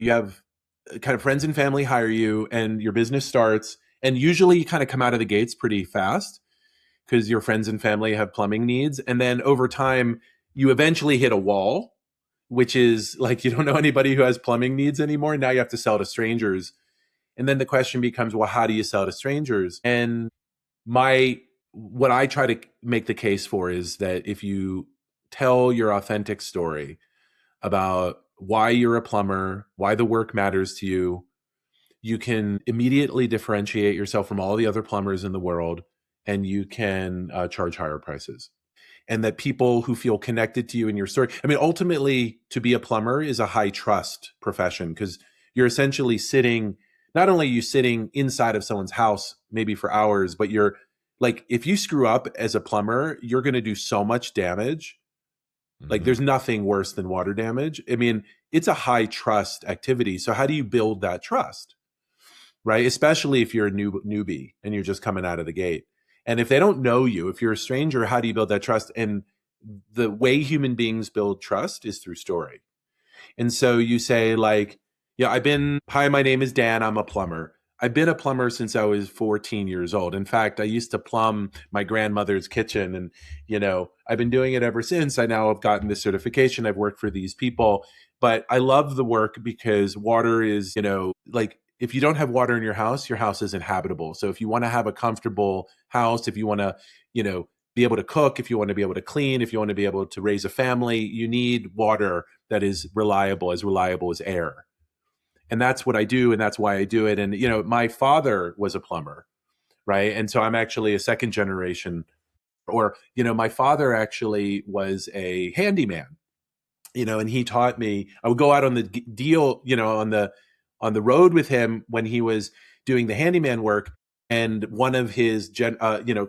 You have kind of friends and family hire you and your business starts, and usually you kind of come out of the gates pretty fast because your friends and family have plumbing needs. And then over time, you eventually hit a wall, which is like you don't know anybody who has plumbing needs anymore. Now you have to sell to strangers. And then the question becomes, well, how do you sell to strangers? And my what I try to make the case for is that if you tell your authentic story about why you're a plumber, why the work matters to you, you can immediately differentiate yourself from all the other plumbers in the world, and you can charge higher prices. And that people who feel connected to you and your story, I mean, ultimately, to be a plumber is a high trust profession because you're essentially sitting, not only are you sitting inside of someone's house, maybe for hours, but you're like, if you screw up as a plumber, you're going to do so much damage. Like there's nothing worse than water damage. I mean, it's a high trust activity. So how do you build that trust? Right? Especially if you're a newbie and you're just coming out of the gate. And if they don't know you, if you're a stranger, how do you build that trust? And the way human beings build trust is through story. And so you say like, yeah, hi, my name is Dan. I'm a plumber. I've been a plumber since I was 14 years old. In fact, I used to plumb my grandmother's kitchen and, I've been doing it ever since. I now have gotten this certification. I've worked for these people, but I love the work because water is, like if you don't have water in your house isn't habitable. So if you want to have a comfortable house, if you want to, be able to cook, if you want to be able to clean, if you want to be able to raise a family, you need water that is reliable as air. And that's what I do. And that's why I do it. And, my father was a plumber, right? And so I'm actually a second generation, or, my father actually was a handyman, and he taught me. I would go out on the deal, on the road with him when he was doing the handyman work. And one of his,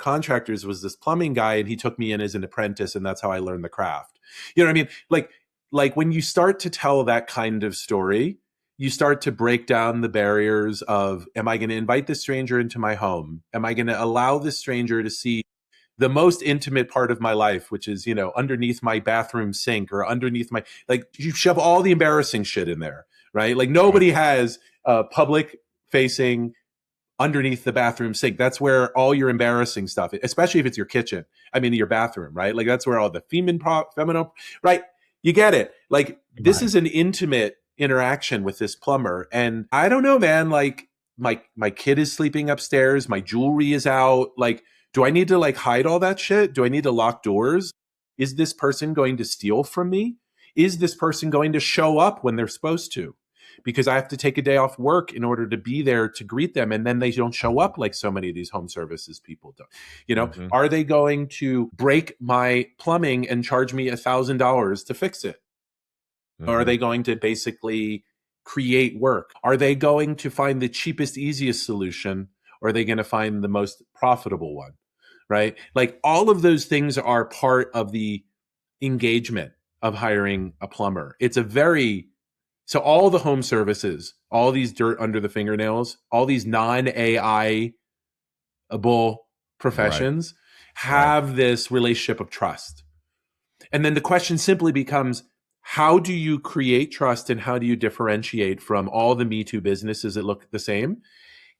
contractors was this plumbing guy, and he took me in as an apprentice, and that's how I learned the craft. You know what I mean? Like when you start to tell that kind of story, you start to break down the barriers of, am I going to invite this stranger into my home? Am I going to allow this stranger to see the most intimate part of my life, which is, underneath my bathroom sink or underneath you shove all the embarrassing shit in there, right? Like nobody has a public facing underneath the bathroom sink. That's where all your embarrassing stuff, especially if it's your kitchen. I mean, your bathroom, right? Like that's where all the feminine, right? You get it. Like this is an intimate interaction with this plumber. And I don't know, man, like my kid is sleeping upstairs. My jewelry is out. Like, do I need to like hide all that shit? Do I need to lock doors? Is this person going to steal from me? Is this person going to show up when they're supposed to? Because I have to take a day off work in order to be there to greet them. And then they don't show up like so many of these home services people do. Are they going to break my plumbing and charge me $1,000 to fix it? Or are they going to basically create work? Are they going to find the cheapest, easiest solution? Or are they going to find the most profitable one? Right? Like all of those things are part of the engagement of hiring a plumber. So all the home services, all these dirt under the fingernails, all these non-AI-able professions have this relationship of trust. And then the question simply becomes, how do you create trust and how do you differentiate from all the Me Too businesses that look the same?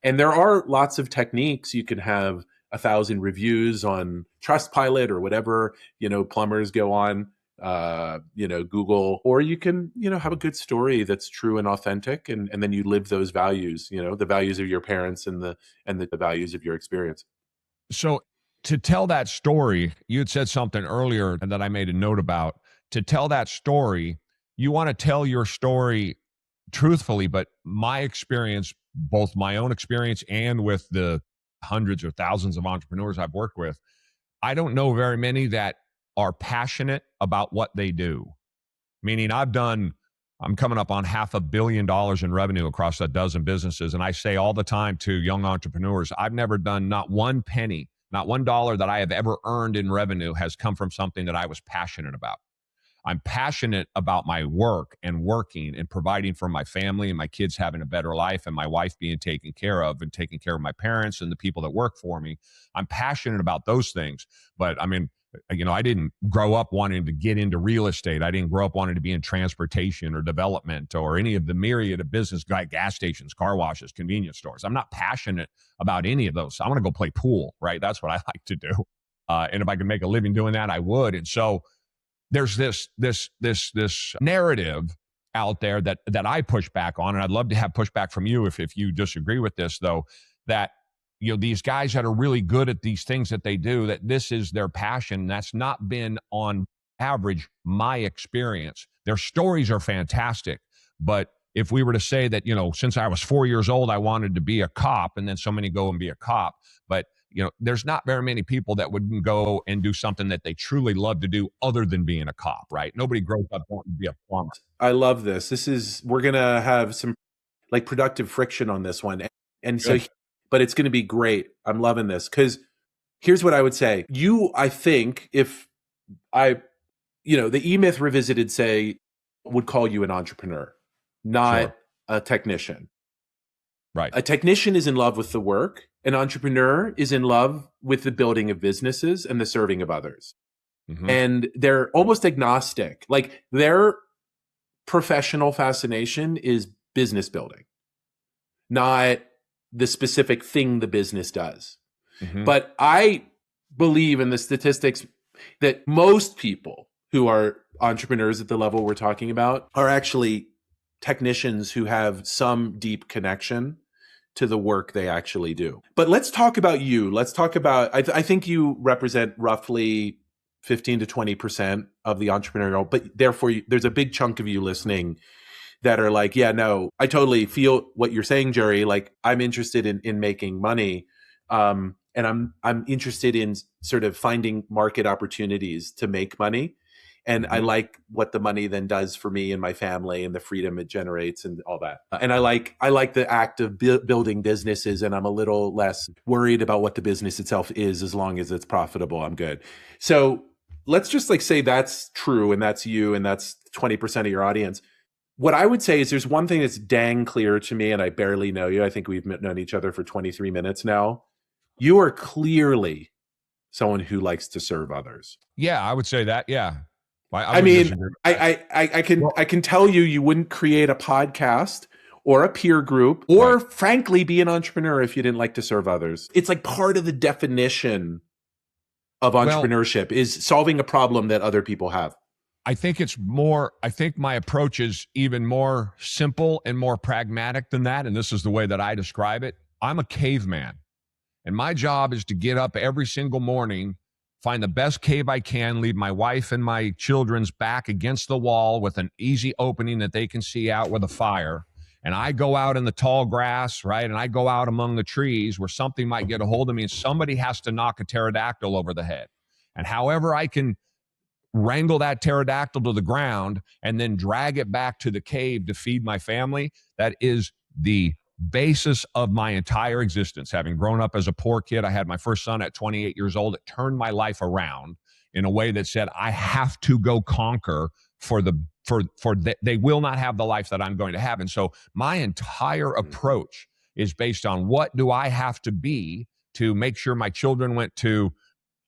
And there are lots of techniques. You can have 1,000 reviews on Trustpilot or whatever, plumbers go on. Google, or you can, have a good story that's true and authentic. And then you live those values, the values of your parents and the values of your experience. So to tell that story, you had said something earlier that I made a note about. To tell that story, you want to tell your story truthfully, but my experience, both my own experience and with the hundreds or thousands of entrepreneurs I've worked with, I don't know very many that are passionate about what they do. Meaning I'm coming up on $500 million in revenue across a dozen businesses. And I say all the time to young entrepreneurs, I've never done not one penny, not $1 that I have ever earned in revenue has come from something that I was passionate about. I'm passionate about my work and working and providing for my family and my kids having a better life and my wife being taken care of and taking care of my parents and the people that work for me. I'm passionate about those things. But I mean, I didn't grow up wanting to get into real estate. I didn't grow up wanting to be in transportation or development or any of the myriad of business, like gas stations, car washes, convenience stores. I'm not passionate about any of those. I want to go play pool, right? That's what I like to do. And if I could make a living doing that, I would. And so there's this narrative out there that I push back on, and I'd love to have pushback from you if you disagree with this, though, that these guys that are really good at these things that they do, that this is their passion. That's not been on average my experience. Their stories are fantastic, but if we were to say that, since I was 4 years old, I wanted to be a cop, and then so many go and be a cop, but there's not very many people that would go and do something that they truly love to do other than being a cop, right? Nobody grows up wanting to be a plumber. I love this. We're going to have some like productive friction on this one. And so, but it's going to be great. I'm loving this because here's what I would say. I think if the E-Myth Revisited would call you an entrepreneur, not a technician. Right. A technician is in love with the work. An entrepreneur is in love with the building of businesses and the serving of others. Mm-hmm. And they're almost agnostic. Like their professional fascination is business building, not the specific thing the business does. Mm-hmm. But I believe in the statistics that most people who are entrepreneurs at the level we're talking about are actually technicians who have some deep connection to the work they actually do. But let's talk about you. Let's talk about, I think you represent roughly 15 to 20% of the entrepreneurial, but therefore there's a big chunk of you listening that are like, yeah, no, I totally feel what you're saying, Jerry. Like I'm interested in making money. And I'm interested in sort of finding market opportunities to make money. And I like what the money then does for me and my family and the freedom it generates and all that. And I like the act of building businesses, and I'm a little less worried about what the business itself is as long as it's profitable. I'm good. So let's just say that's true and that's you and that's 20% of your audience. What I would say is there's one thing that's dang clear to me, and I barely know you. I think we've known each other for 23 minutes now. You are clearly someone who likes to serve others. Yeah, I would say that. Yeah. I can tell you wouldn't create a podcast or a peer group or frankly be an entrepreneur if you didn't like to serve others. It's like part of the definition of entrepreneurship is solving a problem that other people have. I think my approach is even more simple and more pragmatic than that. And this is the way that I describe it. I'm a caveman, and my job is to get up every single morning, find the best cave I can, leave my wife and my children's back against the wall with an easy opening that they can see out with a fire. And I go out in the tall grass, right? And I go out among the trees where something might get a hold of me and somebody has to knock a pterodactyl over the head. And however I can wrangle that pterodactyl to the ground and then drag it back to the cave to feed my family, that is the basis of my entire existence. Having grown up as a poor kid, I had my first son at 28 years old. It turned my life around in a way that said, I have to go conquer they will not have the life that I'm going to have. And so my entire approach is based on what do I have to be to make sure my children went to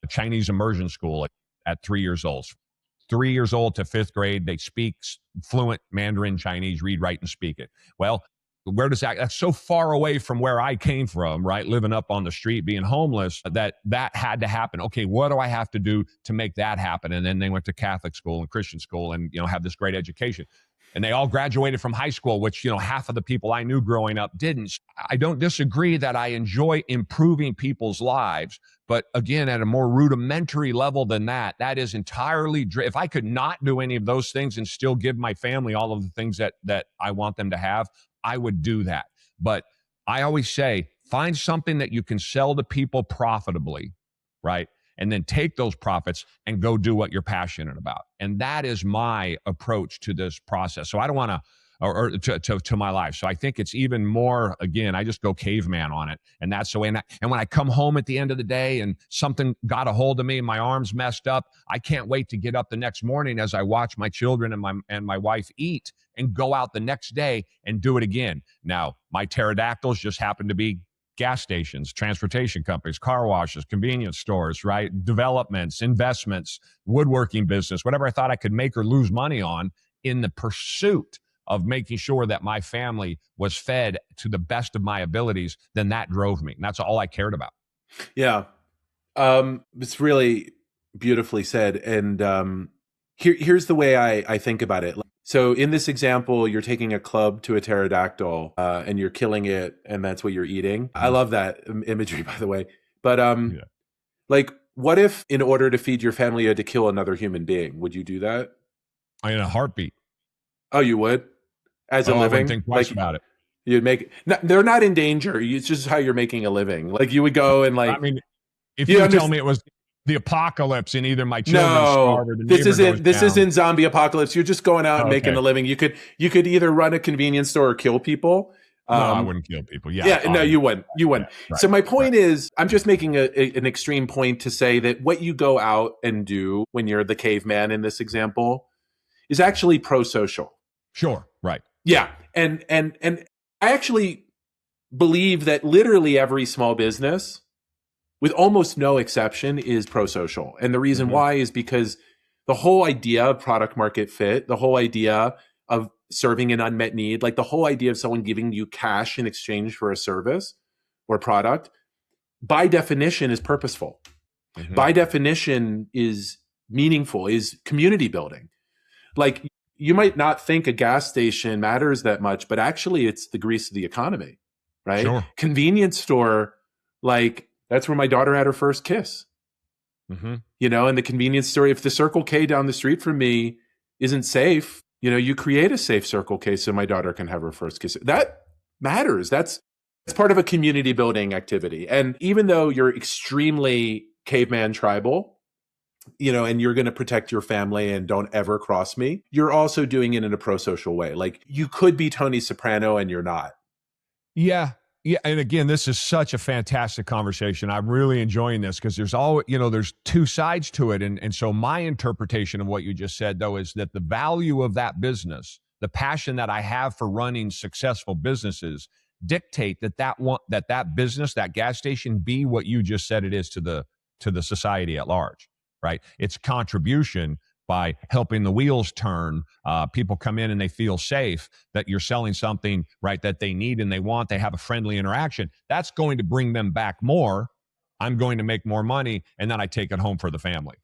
a Chinese immersion school at 3 years old. 3 years old to fifth grade, they speak fluent Mandarin Chinese, read, write, and speak it. Well, where does that's so far away from where I came from, right? Living up on the street, being homeless, that had to happen. Okay, what do I have to do to make that happen? And then they went to Catholic school and Christian school and, have this great education. And they all graduated from high school, which, half of the people I knew growing up didn't. I don't disagree that I enjoy improving people's lives. But again, at a more rudimentary level than that, that is entirely, if I could not do any of those things and still give my family all of the things that I want them to have, I would do that. But I always say, find something that you can sell to people profitably, right? And then take those profits and go do what you're passionate about. And that is my approach to this process. So I don't want to, or to my life. So I think it's even more, again, I just go caveman on it. And that's the way. And when I come home at the end of the day and something got a hold of me and my arm's messed up, I can't wait to get up the next morning as I watch my children and my wife eat and go out the next day and do it again. Now, my pterodactyls just happen to be gas stations, transportation companies, car washes, convenience stores, right? Developments, investments, woodworking business, whatever I thought I could make or lose money on in the pursuit of making sure that my family was fed to the best of my abilities, then that drove me. And that's all I cared about. Yeah. It's really beautifully said. And here's the way I think about it. So in this example, you're taking a club to a pterodactyl and you're killing it, and that's what you're eating. I love that imagery, by the way. But like, what if in order to feed your family, you had to kill another human being? Would you do that? In a heartbeat. Oh, you would? As a I living? wouldn't think twice about it. You'd make they're not in danger. It's just how you're making a living. Like you would go and like. I mean, if you tell me it was the apocalypse and either my children starved or the this isn't zombie apocalypse. You're just going out and making a living. You could either run a convenience store or kill people. No, I wouldn't kill people. No, you wouldn't. You wouldn't. Right, so my point is, I'm just making an extreme point to say that what you go out and do when you're the caveman in this example is actually pro-social. Sure. Right. Yeah. And I actually believe that literally every small business, with almost no exception, is pro-social. And the reason why is because the whole idea of product market fit, the whole idea of serving an unmet need, like the whole idea of someone giving you cash in exchange for a service or product, by definition is purposeful. By definition is meaningful, is community building. Like you might not think a gas station matters that much, but actually it's the grease of the economy, right? Sure. Convenience store, like that's where my daughter had her first kiss. You know, and the convenience store, if the Circle K down the street from me isn't safe, you know, you create a safe Circle K so my daughter can have her first kiss. That matters. That's part of a community building activity. And even though you're extremely caveman tribal, you know, and you're going to protect your family and don't ever cross me, you're also doing it in a pro-social way. Like you could be Tony Soprano and you're not. Yeah. Yeah. And again, this is such a fantastic conversation. I'm really enjoying this because there's there's two sides to it. And so my interpretation of what you just said, though, is that the value of that business, the passion that I have for running successful businesses dictate that business, that gas station, be what you just said it is to the society at large, right? Its contribution by helping the wheels turn, people come in and they feel safe that you're selling something, right, that they need and they want, they have a friendly interaction. That's going to bring them back more. I'm going to make more money, and then I take it home for the family.